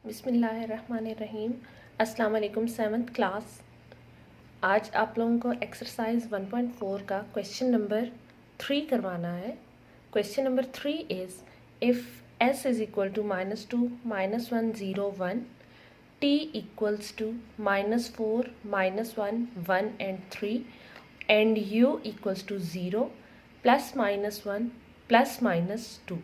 बिस्मिल्लाहिर्रहमानिर्रहीम। अस्सलाम वालेकुम। 7th class. आज आप लोगों को एक्सरसाइज 1.4 का क्वेश्चन नंबर 3 करवाना है। Question number 3 is if s is equal to -2 -1 0 1 t equals to -4 -1 1 and 3 and u equals to 0 +-1 +-2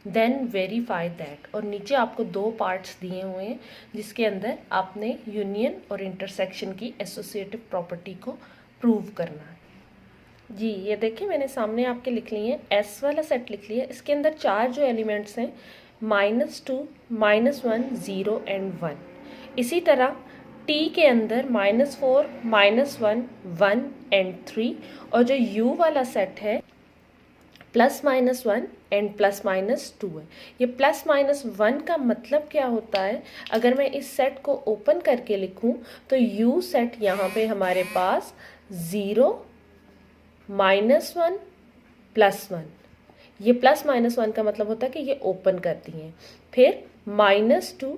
then verify that. और नीचे आपको दो पार्ट्स दिए हुए हैं जिसके अंदर आपने यूनियन और इंटरसेक्शन की एसोसिएटिव प्रॉपर्टी को प्रूव करना है। जी ये देखिए मैंने सामने आपके लिख लिए हैं, एस वाला सेट लिख लिया। इसके अंदर चार जो एलिमेंट्स हैं -2 -1 0 and 1। इसी तरह t के अंदर -4 -1 1 and 3 और जो u वाला सेट है +-1 एंड +-2 है। ये +-1 का मतलब क्या होता है? अगर मैं इस सेट को ओपन करके लिखूं तो u सेट यहाँ पे हमारे पास 0 -1 +1। ये +-1 का मतलब होता है कि ये ओपन करती हैं। फिर -2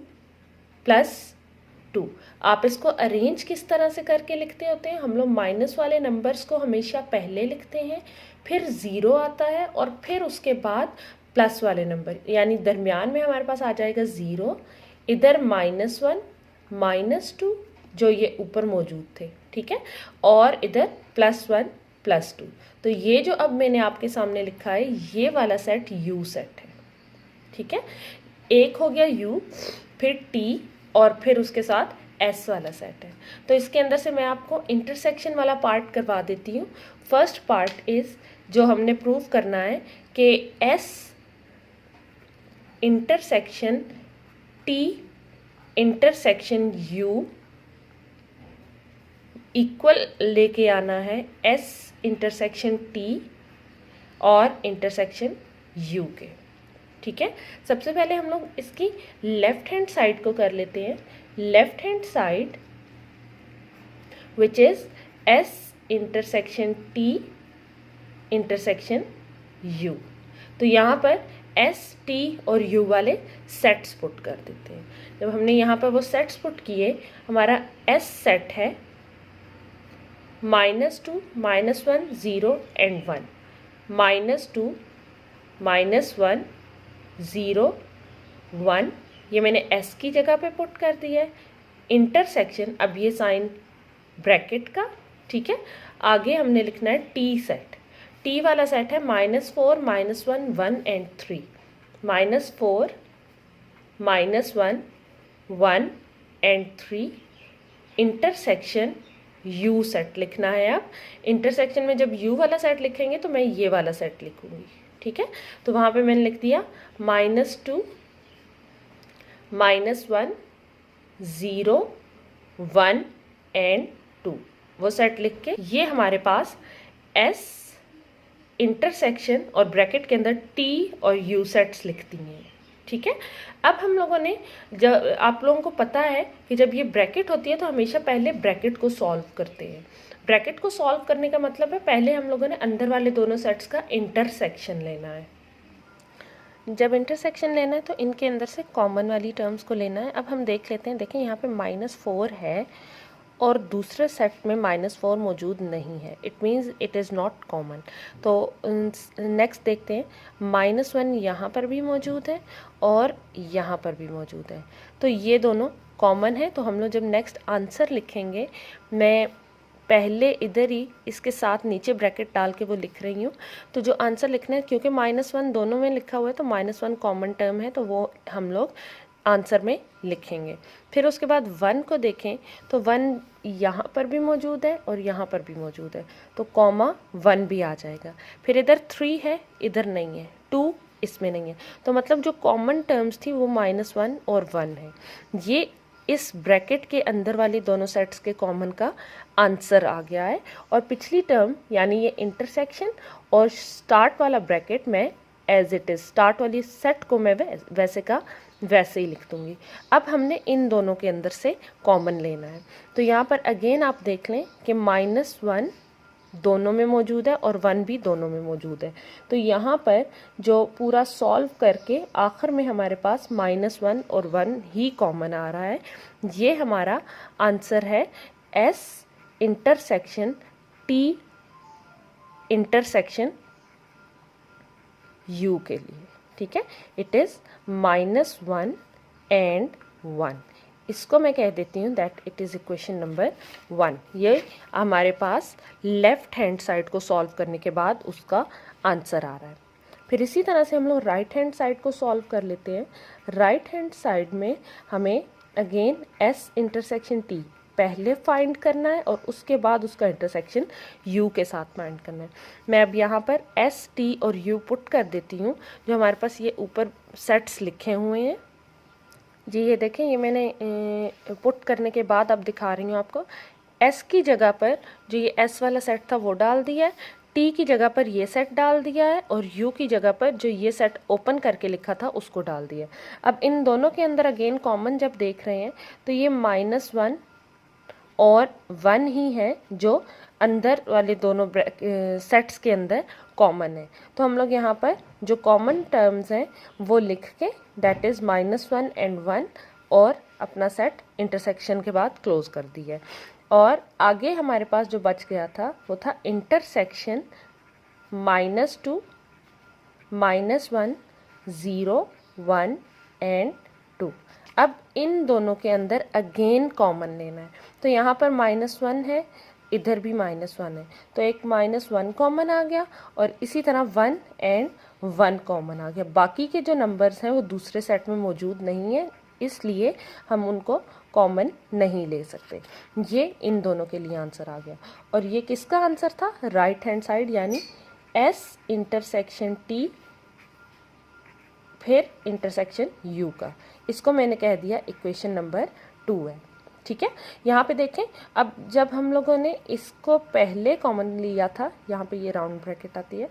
+2। आप इसको अरेंज किस तरह से करके लिखते होते हैं? हम लोग माइनस वाले नंबर्स को हमेशा पहले लिखते हैं, फिर 0 आता है और फिर उसके बाद प्लस वाले नंबर, यानी दरमियान में हमारे पास आ जाएगा 0, इधर -1 -2 जो ये ऊपर मौजूद थे, ठीक है, और इधर +1 +2। तो ये जो अब मैंने आपके सामने लिखा है ये वाला सेट u सेट है, ठीक है। एक हो गया u, फिर t और फिर उसके साथ s वाला सेट है। तो इसके अंदर से मैं आपको इंटरसेक्शन वाला पार्ट करवा देती हूँ। फर्स्ट पार्ट इज जो हमने प्रूव करना है कि s intersection t intersection u equal लेके आना है s इंटरसेक्शन t और इंटरसेक्शन u के, ठीक है। सबसे पहले हम लोग इसकी लेफ्ट हैंड साइड को कर लेते हैं। Left hand side which is s intersection t intersection u। तो यहाँ पर s t और u वाले सेट्स पुट कर देते हैं। जब हमने यहाँ पर वो सेट्स पुट किए, हमारा s सेट है -2 -1 0 and 1, -2 -1 0 1, ये मैंने s की जगह पे पुट कर दिया है। इंटरसेक्शन, अब ये साइन ब्रैकेट का, ठीक है। आगे हमने लिखना है t सेट। t वाला सेट है -4 -1 1 and 3, -4 -1 1 and 3 intersection u set लिखना है। अब इंटरसेक्शन में जब u वाला सेट लिखेंगे तो मैं ये वाला सेट लिखूंगी, ठीक है। तो वहाँ पे मैंने लिख दिया -2 -1 0 1 and 2, वो सेट लिख के ये हमारे पास s इंटरसेक्शन और ब्रैकेट के अंदर t और u सेट्स लिखती हैं, ठीक है। अब हम लोगों ने, जब आप लोगों को पता है कि जब ये ब्रैकेट होती है तो हमेशा पहले ब्रैकेट को सॉल्व करते हैं। ब्रैकेट को सॉल्व करने का मतलब है पहले हम लोगों ने अंदर वाले दोनों सेट्स का इंटरसेक्शन लेना है। जब इंटरसेक्शन लेना है तो इनके अंदर से कॉमन वाली टर्म्स को लेना है। अब हम देख लेते हैं, देखें यहाँ पे -4 है और दूसरे सेट में -4 मौजूद नहीं है, it means it is not common. तो नेक्स्ट देखते हैं, -1 यहाँ पर भी मौजूद है और यहाँ पर भी मौजूद है, तो ये दोनों कॉमन है। तो हम लोग जब नेक्स्ट आंसर लिखेंगे, मैं पहले इधर ही इसके साथ नीचे ब्रैकेट डाल के वो लिख रही हूँ। तो जो आंसर लिखना है, क्योंकि -1 दोनों में लिखा हुआ है तो -1 कॉमन टर्म है, तो वो हम लोग आंसर में लिखेंगे। फिर उसके बाद 1 को देखें तो 1 यहाँ पर भी मौजूद है और यहाँ पर भी मौजूद है, तो कॉमा 1 भी आ जाएगा। फिर इधर 3 है, इधर नहीं है, 2 इसमें नहीं है, तो मतलब जो कॉमन टर्म्स थी वो -1 और 1 है। ये इस ब्रैकेट के अंदर वाली दोनों सेट्स के कॉमन का आंसर आ गया है। और पिछली टर्म यानी ये इंटरसेक्शन और स्टार्ट वाला ब्रैकेट मैं एज इट इज़, स्टार्ट वाली सेट को मैं वैसे का वैसे ही लिख दूंगी। अब हमने इन दोनों के अंदर से कॉमन लेना है। तो यहाँ पर अगेन आप देख लें कि -1 दोनों में मौजूद है और 1 भी दोनों में मौजूद है। तो यहाँ पर जो पूरा सॉल्व करके आखिर में हमारे पास -1 और 1 ही कॉमन आ रहा है। ये हमारा आंसर है S intersection T intersection U के लिए। ठीक है, इट इज़ -1 एंड 1। इसको मैं कह देती हूँ that it is equation number 1। ये हमारे पास लेफ्ट हैंड साइड को सॉल्व करने के बाद उसका आंसर आ रहा है। फिर इसी तरह से हम लोग राइट हैंड साइड को सॉल्व कर लेते हैं। राइट हैंड साइड में हमें अगेन S इंटरसेक्शन T पहले फाइंड करना है और उसके बाद उसका इंटरसेक्शन U के साथ फाइंड करना है। मैं अब यहाँ पर S T और U पुट कर देती हूँ। जो हमारे पास ये ऊपर सेट्स लिखे हुए हैं जी, ये देखें, ये मैंने पुट करने के बाद अब दिखा रही हूँ आपको। S की जगह पर जो ये S वाला सेट था वो डाल दिया है, T की जगह पर ये सेट डाल दिया है और U की जगह पर जो ये सेट ओपन करके लिखा था उसको डाल दिया है। अब इन दोनों के अंदर अगेन कॉमन जब देख रहे हैं तो ये -1 और 1 ही है जो अंदर वाले दोनों सेट्स के अंदर कॉमन है। तो हम लोग यहाँ पर जो कॉमन टर्म्स हैं वो लिख के दैट इज़ -1 एंड 1 और अपना सेट इंटरसेक्शन के बाद क्लोज कर दिया है। और आगे हमारे पास जो बच गया था वो था इंटरसेक्शन -2 -1 0 1 एंड 2। अब इन दोनों के अंदर अगेन कॉमन लेना है। तो यहाँ पर -1 है, इधर भी -1 है, तो एक -1 कॉमन आ गया और इसी तरह 1 एंड 1 कॉमन आ गया। बाकी के जो नंबर्स हैं वो दूसरे सेट में मौजूद नहीं है, इसलिए हम उनको कॉमन नहीं ले सकते। ये इन दोनों के लिए आंसर आ गया। और ये किसका आंसर था? राइट हैंड साइड, यानी S इंटरसेक्शन T फिर इंटरसेक्शन U का। इसको मैंने कह दिया इक्वेशन नंबर 2 है। ठीक है, यहाँ पे देखें, अब जब हम लोगों ने इसको पहले कॉमन लिया था, यहाँ पे ये राउंड ब्रैकेट आती है,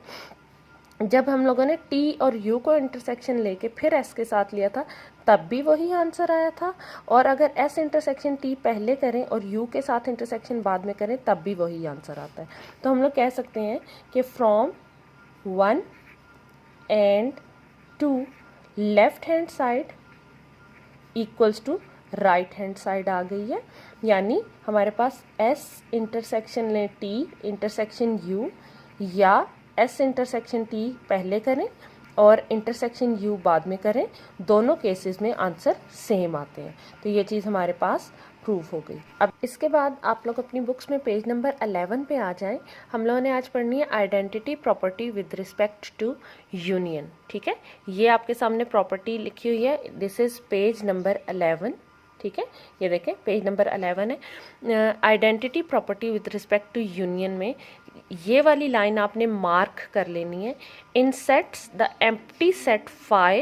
जब हम लोगों ने T और U को इंटरसेक्शन लेके फिर S के साथ लिया था तब भी वही आंसर आया था। और अगर S इंटरसेक्शन T पहले करें और U के साथ इंटरसेक्शन बाद में करें तब भी वही आंसर आता है। तो हम लोग कह सकते हैं कि from 1 and 2 left hand side equals to right hand side आ गई है। यानी हमारे पास S इंटरसेक्शन लें T इंटरसेक्शन U या S इंटरसेक्शन T पहले करें और इंटरसेक्शन U बाद में करें, दोनों केसेस में आंसर सेम आते हैं। तो ये चीज़ हमारे पास प्रूफ हो गई। अब इसके बाद आप लोग अपनी बुक्स में पेज नंबर 11 पे आ जाएं। हम लोगों ने आज पढ़नी है identity property with respect to union. ठीक है, ये आपके सामने प्रॉपर्टी लिखी हुई है, दिस इज़ पेज नंबर 11। ठीक है, ये देखें पेज नंबर 11 है। Identity property with respect to union में ये वाली लाइन आपने मार्क कर लेनी है। In sets the empty set phi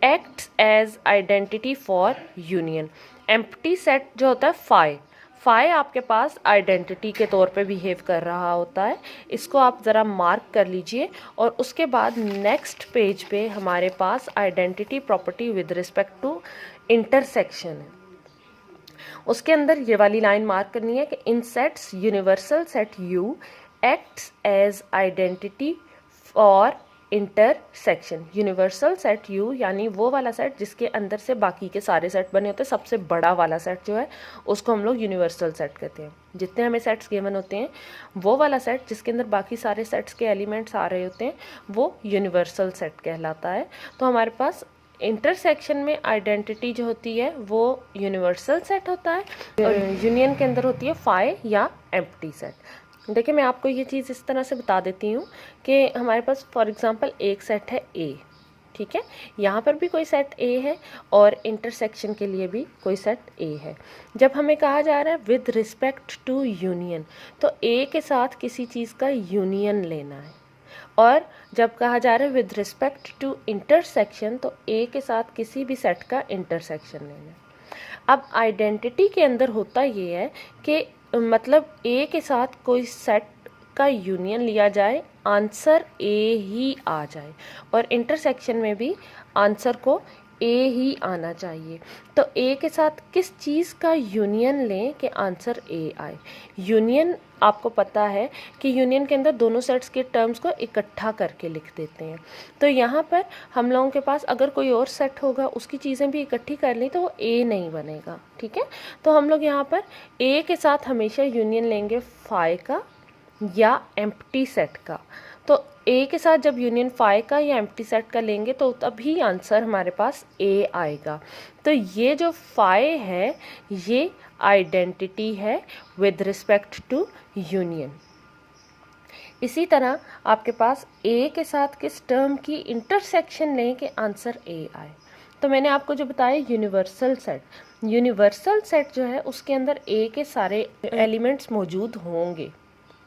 acts as identity for union. Empty set जो होता है फाई आपके पास आइडेंटिटी के तौर पे बिहेव कर रहा होता है। इसको आप ज़रा मार्क कर लीजिए और उसके बाद नेक्स्ट पेज पे हमारे पास identity property with respect to intersection है। उसके अंदर ये वाली लाइन मार्क करनी है कि in sets universal set U acts as identity for intersection. Universal set U यानी वो वाला सेट जिसके अंदर से बाकी के सारे सेट बने होते हैं, सबसे बड़ा वाला सेट जो है उसको हम लोग यूनिवर्सल सेट कहते हैं। जितने हमें सेट्स गिवन होते हैं वो वाला सेट जिसके अंदर बाकी सारे सेट्स के एलिमेंट्स आ रहे होते हैं वो यूनिवर्सल सेट कहलाता है। तो हमारे पास इंटरसेक्शन में आइडेंटिटी जो होती है वो यूनिवर्सल सेट होता है और यूनियन के अंदर होती है फाई या एम्प्टी सेट। देखिए, मैं आपको ये चीज़ इस तरह से बता देती हूँ कि हमारे पास फॉर एग्जांपल एक सेट है A। ठीक है, यहाँ पर भी कोई सेट A है और इंटरसेक्शन के लिए भी कोई सेट A है। जब हमें कहा जा रहा है विद रिस्पेक्ट टू यूनियन, तो A के साथ किसी चीज़ का यूनियन लेना है, और जब कहा जा रहा है विद रिस्पेक्ट टू इंटरसेक्शन तो A के साथ किसी भी सेट का इंटरसेक्शन लेना है। अब आइडेंटिटी के अंदर होता ये है कि मतलब A के साथ कोई सेट का यूनियन लिया जाए, आंसर A ही आ जाए, और इंटरसेक्शन में भी आंसर को ए ही आना चाहिए। तो ए के साथ किस चीज़ का यूनियन लें कि आंसर ए आए। यूनियन आपको पता है कि यूनियन के अंदर दोनों सेट्स के टर्म्स को इकट्ठा करके लिख देते हैं। तो यहाँ पर हम लोगों के पास अगर कोई और सेट होगा उसकी चीज़ें भी इकट्ठी कर ली तो वो ए नहीं बनेगा, ठीक है। तो हम लोग यहाँ पर ए के साथ हमेशा यूनियन लेंगे फाई का या एम्प्टी सेट का। तो ए के साथ जब यूनियन फाई का या एम्प्टी सेट का लेंगे तो तभी आंसर हमारे पास ए आएगा। तो ये जो फाई है ये आइडेंटिटी है विद रिस्पेक्ट टू यूनियन। इसी तरह आपके पास ए के साथ किस टर्म की इंटरसेक्शन लें कि आंसर ए आए। तो मैंने आपको जो बताया यूनिवर्सल सेट जो है उसके अंदर ए के सारे एलिमेंट्स मौजूद होंगे,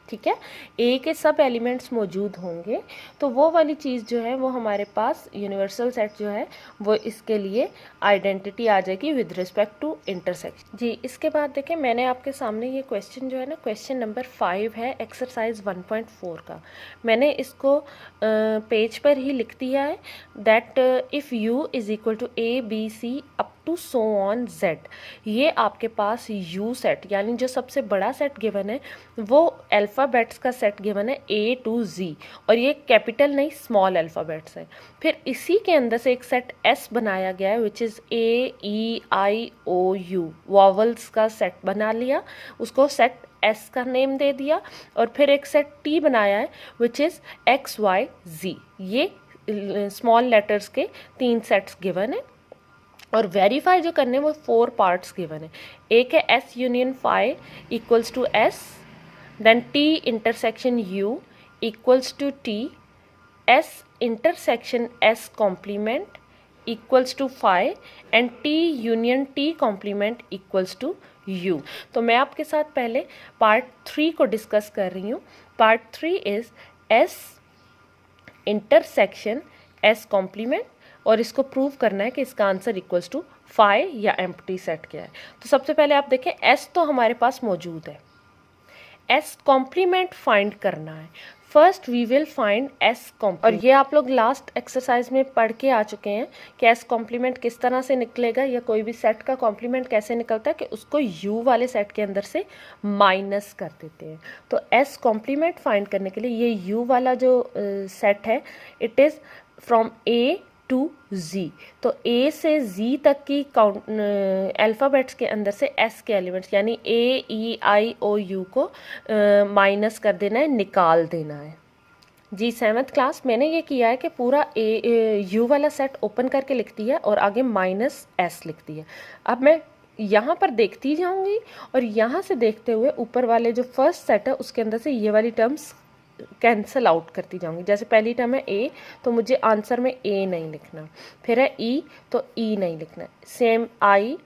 ठीक है। ए के सब एलिमेंट्स मौजूद होंगे तो वो वाली चीज़ जो है वो हमारे पास यूनिवर्सल सेट जो है वो इसके लिए आइडेंटिटी आ जाएगी विद रिस्पेक्ट टू इंटरसेक्शन। जी, इसके बाद देखें मैंने आपके सामने ये क्वेश्चन जो है ना, क्वेश्चन नंबर 5 है एक्सरसाइज 1.4 का। मैंने इसको पेज पर ही लिख दिया है that if U is equal to A B C up to so on Z. ये आपके पास यू सेट यानी जो सबसे बड़ा सेट गिवन है वो अल्फ़ाबेट्स का सेट गिवन है ए टू जी, और ये कैपिटल नहीं स्मॉल अल्फ़ाबेट्स है। फिर इसी के अंदर से एक सेट एस बनाया गया है which is A E I O U, vowels का सेट बना लिया, उसको सेट एस का नेम दे दिया। और फिर एक सेट टी बनाया है which is X Y Z. ये स्मॉल लेटर्स के 3 सेट्स गिवन है। और वेरीफाई जो करने वो 4 पार्ट्स गिवन है। एक है S union phi equals to S, then T intersection U equals to T, S intersection S complement equals to phi, and T union T complement equals to U. तो मैं आपके साथ पहले पार्ट 3 को discuss कर रही हूँ। Part 3 is S intersection S complement, और इसको प्रूव करना है कि इसका आंसर इक्वल्स टू फाई या एम्प्टी सेट क्या है। तो सबसे पहले आप देखें एस तो हमारे पास मौजूद है, एस कॉम्प्लीमेंट फाइंड करना है। First we will find S complement, और ये आप लोग लास्ट एक्सरसाइज में पढ़ के आ चुके हैं कि एस कॉम्प्लीमेंट किस तरह से निकलेगा या कोई भी सेट का कॉम्प्लीमेंट कैसे निकलता है कि उसको यू वाले सेट के अंदर से माइनस कर देते हैं। तो एस कॉम्प्लीमेंट फाइंड करने के लिए ये यू वाला जो सेट है it is from A to G. तो ए से जी तक की अल्फ़ाबेट्स के अंदर से एस के एलिमेंट्स यानी ए ई आई ओ यू को माइनस कर देना है, निकाल देना है। जी 7th क्लास मैंने ये किया है कि पूरा यू वाला सेट ओपन करके लिख दिया है और आगे माइनस एस लिख दिया। अब मैं यहाँ पर देखती जाऊँगी और यहाँ से देखते हुए ऊपर वाले जो फर्स्ट सेट है उसके अंदर से ये वाली टर्म्स कैंसिल आउट करती जाऊंगी। जैसे पहली टर्म है ए तो मुझे आंसर में ए नहीं लिखना, फिर है ई तो ई नहीं लिखना, सेम आई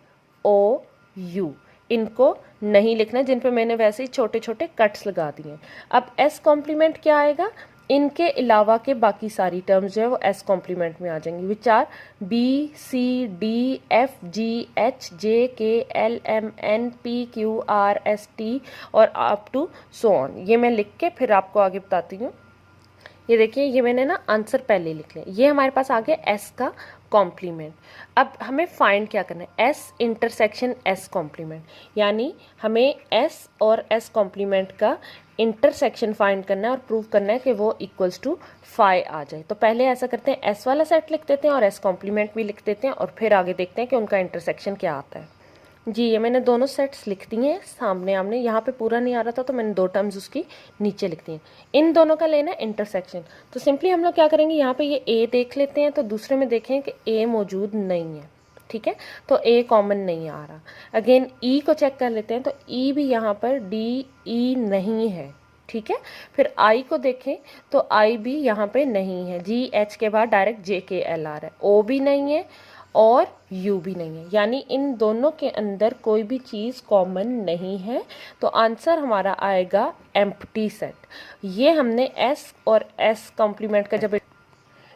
ओ यू इनको नहीं लिखना जिन पे मैंने वैसे ही छोटे छोटे कट्स लगा दिए। अब एस कॉम्प्लीमेंट क्या आएगा, इनके अलावा के बाकी सारी टर्म्स जो है वो एस कॉम्प्लीमेंट में आ जाएंगी which are B C D F G H J K L M N P Q R S T और अप टू सो ऑन। ये मैं लिख के फिर आपको आगे बताती हूँ। ये देखिए ये मैंने ना आंसर पहले लिख लिया। ये हमारे पास आ गया एस का कॉम्प्लीमेंट। अब हमें फाइंड क्या करना है, एस इंटरसेक्शन एस कॉम्प्लीमेंट, यानी हमें एस और एस कॉम्प्लीमेंट का इंटरसेक्शन फाइंड करना है और प्रूव करना है कि वो इक्वल्स टू फाई आ जाए। तो पहले ऐसा करते हैं एस वाला सेट लिख देते हैं और एस कॉम्प्लीमेंट भी लिख देते हैं और फिर आगे देखते हैं कि उनका इंटरसेक्शन क्या आता है। जी ये मैंने दोनों सेट्स लिख दिए हैं सामने आमने, यहाँ पे पूरा नहीं आ रहा था तो मैंने 2 टर्म्स उसकी नीचे लिख दी हैं। इन दोनों का लेना है इंटरसेक्शन। तो सिंपली हम लोग क्या करेंगे, यहाँ पे ये ए देख लेते हैं तो दूसरे में देखें कि ए मौजूद नहीं है, ठीक है, तो ए कॉमन नहीं आ रहा। अगेन ई को चेक कर लेते हैं तो ई भी यहाँ पर डी ई नहीं है, ठीक है। फिर आई को देखें तो आई भी यहाँ पे नहीं है, जी एच के बाद डायरेक्ट जे के एल आ रहा है, ओ भी नहीं है और यू भी नहीं है, यानी इन दोनों के अंदर कोई भी चीज़ कॉमन नहीं है। तो आंसर हमारा आएगा एम्प्टी सेट। ये हमने एस और एस कॉम्प्लीमेंट का जब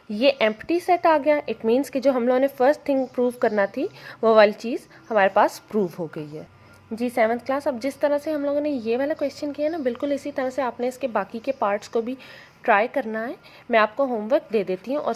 ये एम्प्टी सेट आ गया इट मीन्स कि जो हम लोगों ने फर्स्ट थिंग प्रूव करना थी वो वाली चीज़ हमारे पास प्रूव हो गई है। जी 7th क्लास, अब जिस तरह से हम लोगों ने ये वाला क्वेश्चन किया ना बिल्कुल इसी तरह से आपने इसके बाकी के पार्ट्स को भी ट्राई करना है। मैं आपको होमवर्क दे देती हूँ और